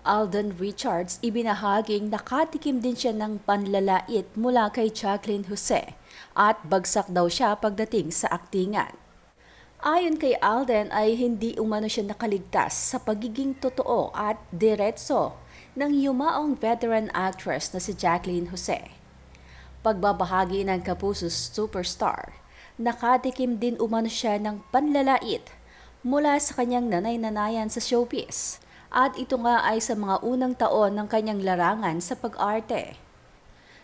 Alden Richards ibinahaging nakatikim din siya ng panlalait mula kay Jacqueline Jose at bagsak daw siya pagdating sa aktingan. Ayon kay Alden ay hindi umano siya nakaligtas sa pagiging totoo at diretso ng yumaong veteran actress na si Jacqueline Jose. Pagbabahagi ng Kapuso's superstar, nakatikim din umano siya ng panlalait mula sa kanyang nanay-nanayan sa showbiz. At ito nga ay sa mga unang taon ng kanyang larangan sa pag-arte.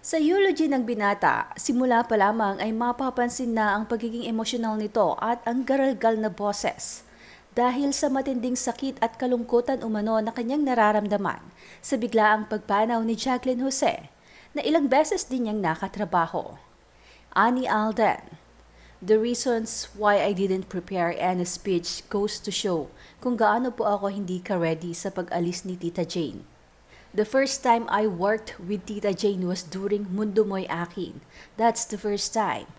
Sa eulogy ng binata, simula pa lamang ay mapapansin na ang pagiging emosyonal nito at ang garalgal na boses dahil sa matinding sakit at kalungkutan umano na kanyang nararamdaman sa biglaang pagpanaw ni Jacqueline Jose na ilang beses din niyang nakatrabaho. Ani Alden, "The reasons why I didn't prepare any speech goes to show kung gaano po ako hindi ka-ready sa pag-alis ni Tita Jane. The first time I worked with Tita Jane was during Mundo Mo'y Akin. That's the first time."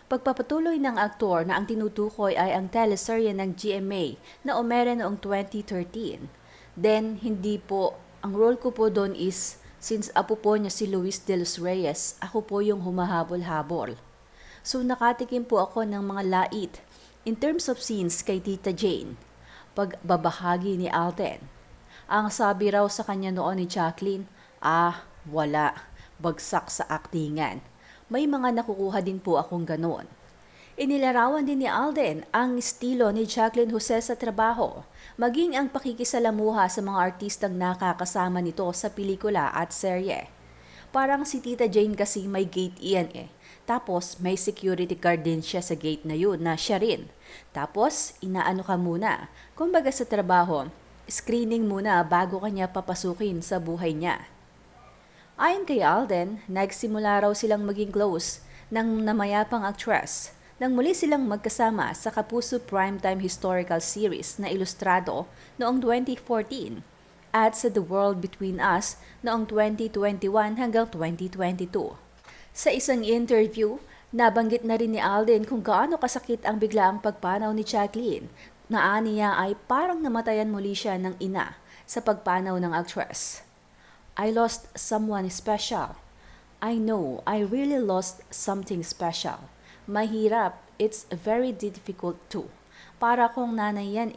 Pagpapatuloy ng aktor na ang tinutukoy ay ang teleserye ng GMA na umere noong 2013. Then, hindi po, ang role ko po doon is, since apo po niya si Luis de los Reyes, ako po yung humahabol-habol. So nakatikim po ako ng mga lait in terms of scenes kay Tita Jane. Pagbabahagi ni Alden, ang sabi raw sa kanya noon ni Jacqueline, wala, bagsak sa aktingan. May mga nakukuha din po akong ganon. Inilarawan din ni Alden ang estilo ni Jacqueline Jose sa trabaho, maging ang pakikisalamuha sa mga artistang nakakasama nito sa pelikula at serye. Parang si Tita Jane kasi may gate iyan Tapos may security guard din siya sa gate na yun na siya rin. Tapos inaano ka muna. Kumbaga sa trabaho, screening muna bago kanya papasukin sa buhay niya. Ayon kay Alden, nagsimula raw silang maging close ng namayapang actress nang muli silang magkasama sa Kapuso Primetime Historical Series na ilustrado noong 2014 at sa The World Between Us noong 2021 hanggang 2022. Sa isang interview, nabanggit na rin ni Alden kung gaano kasakit ang biglaang pagpanaw ni Jacqueline na aniya ay parang namatayan muli siya ng ina sa pagpanaw ng actress. "I lost someone special. I know, I really lost something special. Mahirap, it's very difficult too. Para kong nanay yan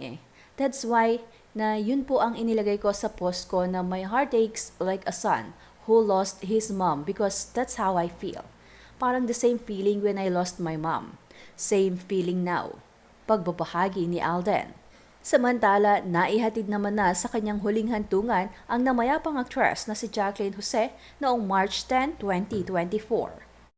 That's why na yun po ang inilagay ko sa post ko na my heart aches like a son who lost his mom because that's how I feel. Parang the same feeling when I lost my mom. Same feeling now." Pagbabahagi ni Alden. Samantala, naihatid naman na sa kanyang huling hantungan ang namayapang actress na si Jacqueline Jose noong March 10, 2024.